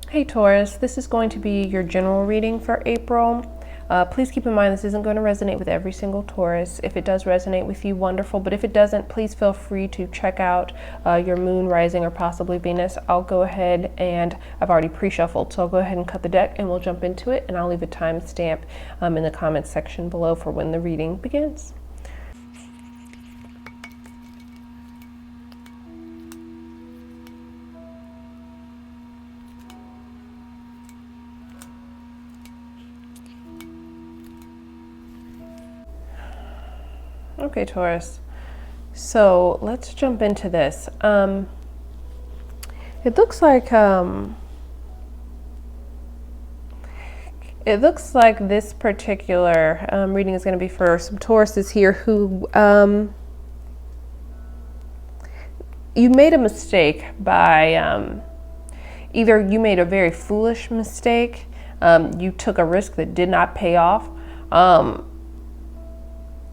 Hey Taurus, this is going to be your general reading for April. Please keep in mind this isn't going to resonate with every single Taurus. If it does resonate with you, wonderful. But if it doesn't, please feel free to check out your moon, rising, or possibly Venus. I'll go ahead and I've already pre-shuffled, so I'll go ahead and cut the deck and we'll jump into it. And I'll leave a timestamp in the comments section below for when the reading begins. Okay, Taurus. So let's jump into this. It looks like this particular reading is going to be for some Tauruses here who you made a mistake by either you made a very foolish mistake, you took a risk that did not pay off.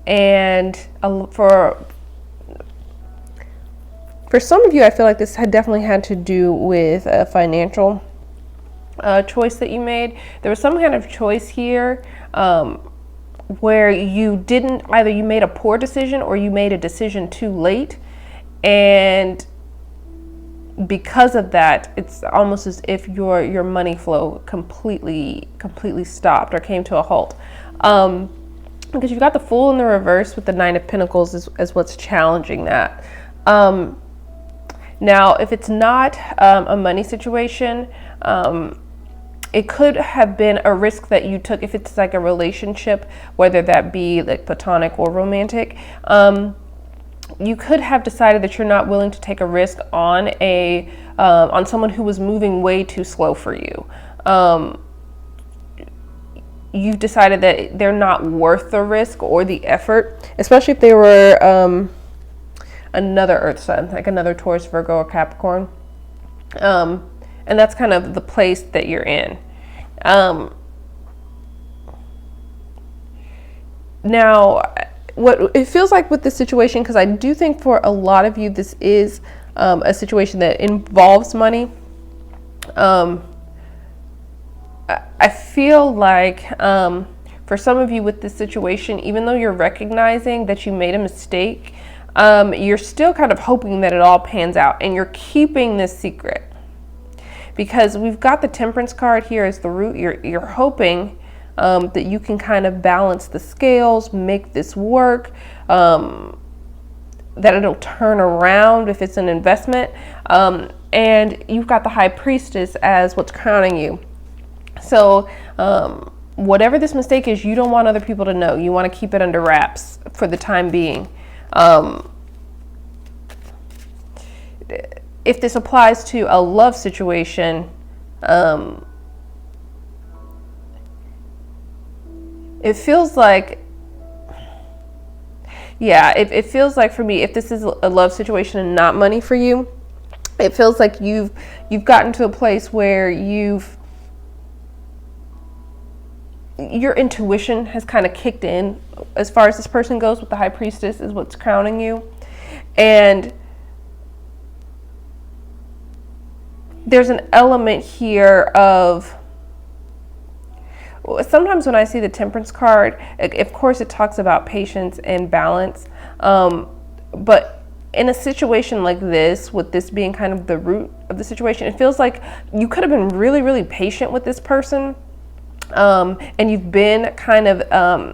And for some of you, I feel like this had definitely had to do with a financial choice that you made. There was some kind of choice here where you didn't, either you made a poor decision or you made a decision too late. And because of that, it's almost as if your money flow completely stopped or came to a halt. Because you've got the Fool in the reverse with the Nine of Pentacles is what's challenging that. Now, if it's not a money situation, it could have been a risk that you took if it's like a relationship, whether that be like platonic or romantic. You could have decided that you're not willing to take a risk on on someone who was moving way too slow for you. You've decided that they're not worth the risk or the effort, especially if they were another Earth sign, like another Taurus, Virgo, or Capricorn. And that's kind of the place that you're in. Now, what it feels like with this situation, because I do think for a lot of you, this is a situation that involves money. I feel like for some of you with this situation, even though you're recognizing that you made a mistake, you're still kind of hoping that it all pans out, and you're keeping this secret. Because we've got the Temperance card here as the root. You're hoping that you can kind of balance the scales, make this work, that it'll turn around if it's an investment. And you've got the High Priestess as what's crowning you. So whatever this mistake is, you don't want other people to know. You want to keep it under wraps for the time being. If this applies to a love situation, it feels like, it feels like for me, if this is a love situation and not money for you, it feels like you've gotten to a place where your intuition has kind of kicked in as far as this person goes. With the High Priestess is what's crowning you. And there's an element here of, sometimes when I see the Temperance card, of course it talks about patience and balance. But in a situation like this, with this being kind of the root of the situation, it feels like you could have been really, really patient with this person. And you've been kind of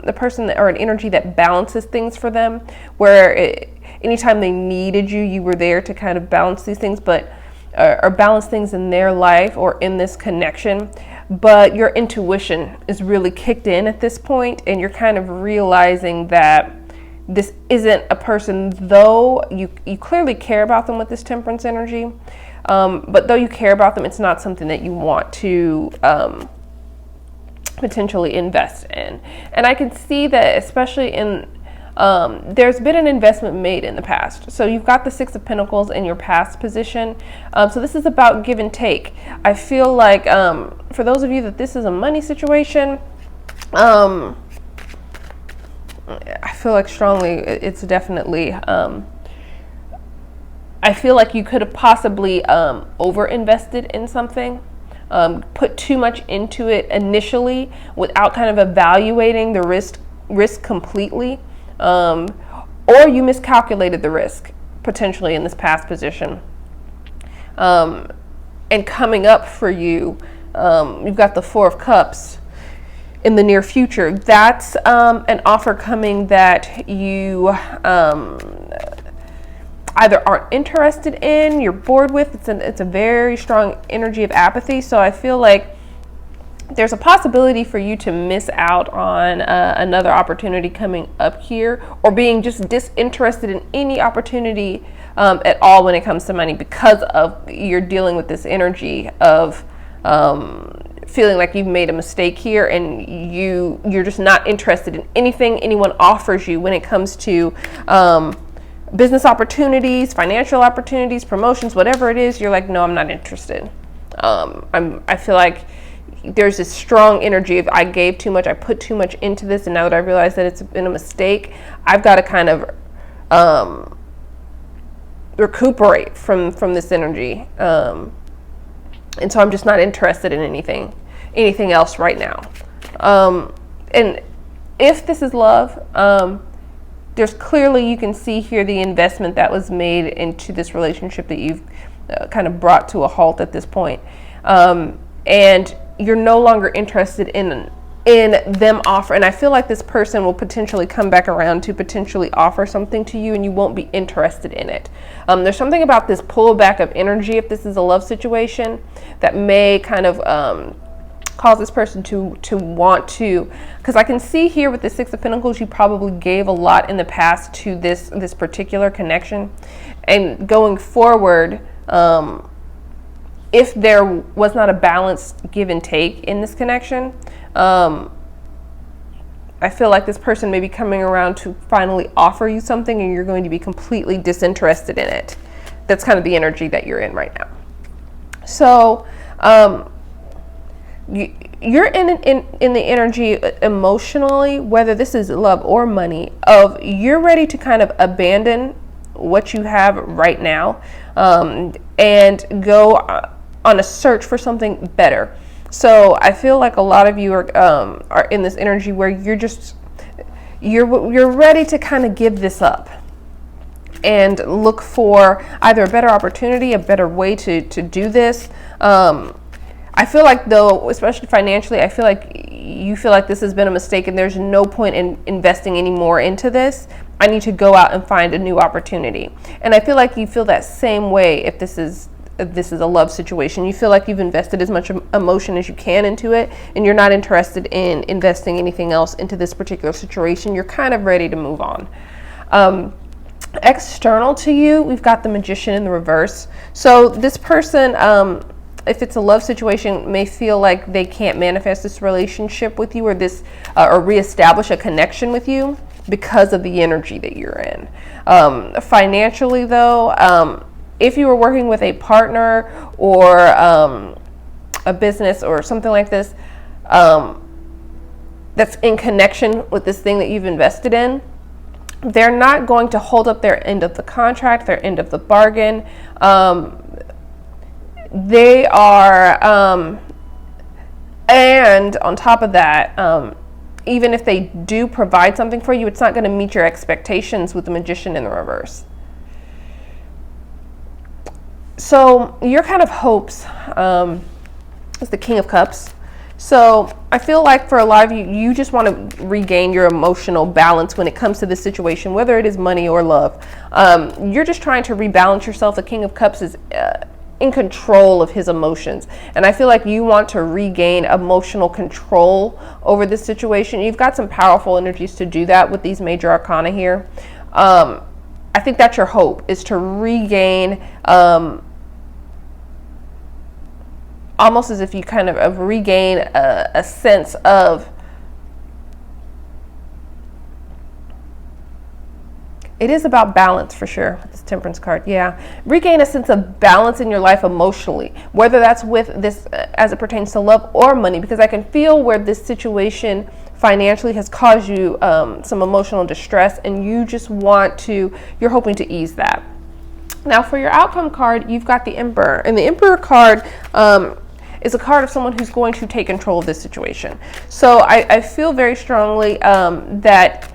the person that, or an energy that balances things for them, where anytime they needed you, you were there to kind of balance these things, but or balance things in their life or in this connection. But your intuition is really kicked in at this point, and you're kind of realizing that this isn't a person, though you clearly care about them with this Temperance energy, but though you care about them, it's not something that you want to potentially invest in. And I can see that, especially in there's been an investment made in the past. So you've got the Six of Pentacles in your past position. So this is about give and take. I feel like for those of you that this is a money situation, I feel like strongly it's definitely I feel like you could have possibly over invested in something. put too much into it initially without kind of evaluating the risk completely, or you miscalculated the risk potentially in this past position. And coming up for you, you've got the Four of Cups in the near future. That's an offer coming that you either aren't interested in, you're bored with. It's a very strong energy of apathy. So I feel like there's a possibility for you to miss out on another opportunity coming up here, or being just disinterested in any opportunity at all when it comes to money, because of you're dealing with this energy of feeling like you've made a mistake here, and you're just not interested in anything anyone offers you when it comes to business opportunities, financial opportunities, promotions, whatever it is. You're like, no, I'm not interested. I feel like there's this strong energy of I gave too much, I put too much into this, and now that I realize that it's been a mistake, I've got to kind of recuperate from this energy. And so I'm just not interested in anything else right now. And if this is love, there's clearly, you can see here the investment that was made into this relationship that you've kind of brought to a halt at this point. And you're no longer interested in them offer. And I feel like this person will potentially come back around to potentially offer something to you, and you won't be interested in it. There's something about this pullback of energy, if this is a love situation, that may kind of cause this person to want to, because I can see here with the Six of Pentacles, you probably gave a lot in the past to this particular connection. And going forward, if there was not a balanced give and take in this connection, I feel like this person may be coming around to finally offer you something, and you're going to be completely disinterested in it. That's kind of the energy that you're in right now. So you're in the energy emotionally, whether this is love or money, of you're ready to kind of abandon what you have right now, and go on a search for something better. So I feel like a lot of you are in this energy where you're ready to kind of give this up and look for either a better opportunity, a better way to do this. I feel like, though, especially financially, I feel like you feel like this has been a mistake and there's no point in investing any more into this. I need to go out and find a new opportunity. And I feel like you feel that same way if this is a love situation. You feel like you've invested as much emotion as you can into it, and you're not interested in investing anything else into this particular situation. You're kind of ready to move on. External to you, we've got the Magician in the reverse. So this person, if it's a love situation, may feel like they can't manifest this relationship with you, or or reestablish a connection with you because of the energy that you're in. Financially, though, if you were working with a partner or a business or something like this, that's in connection with this thing that you've invested in, they're not going to hold up their end of the contract, their end of the bargain. They are, and on top of that, even if they do provide something for you, it's not going to meet your expectations with the Magician in the reverse. So your kind of hopes is the King of Cups. So I feel like for a lot of you, you just want to regain your emotional balance when it comes to this situation, whether it is money or love. You're just trying to rebalance yourself. The King of Cups is in control of his emotions. And I feel like you want to regain emotional control over this situation. You've got some powerful energies to do that with these major arcana here. I think that's your hope, is to regain, almost as if you kind of regain a sense of, it is about balance for sure, this Temperance card, yeah. Regain a sense of balance in your life emotionally, whether that's with this as it pertains to love or money, because I can feel where this situation financially has caused you some emotional distress, and you just you're hoping to ease that. Now for your outcome card, you've got the Emperor, and the Emperor card is a card of someone who's going to take control of this situation. So I feel very strongly that,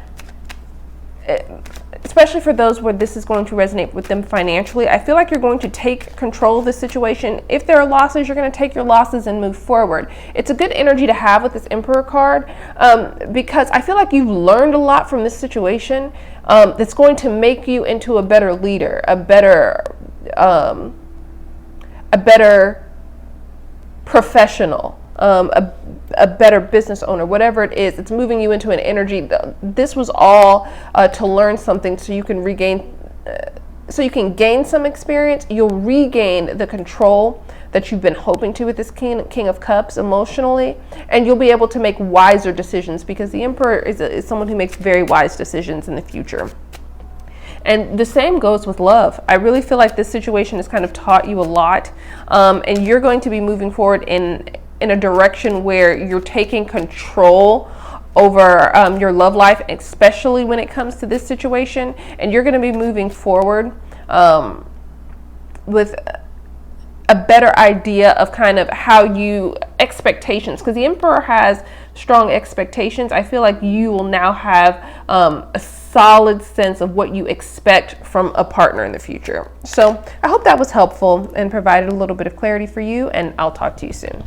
especially for those where this is going to resonate with them financially, I feel like you're going to take control of the situation. If there are losses, you're going to take your losses and move forward. It's a good energy to have with this Emperor card, because I feel like you've learned a lot from this situation, that's going to make you into a better leader, a better professional, a better business owner, whatever it is. It's moving you into an energy. This was all to learn something so you can regain, so you can gain some experience. You'll regain the control that you've been hoping to with this King of Cups emotionally, and you'll be able to make wiser decisions, because the Emperor is someone who makes very wise decisions in the future. And the same goes with love. I really feel like this situation has kind of taught you a lot, and you're going to be moving forward in a direction where you're taking control over your love life, especially when it comes to this situation. And you're going to be moving forward with a better idea of kind of how you expectations, because the Emperor has strong expectations. I feel like you will now have a solid sense of what you expect from a partner in the future. So I hope that was helpful and provided a little bit of clarity for you, and I'll talk to you soon.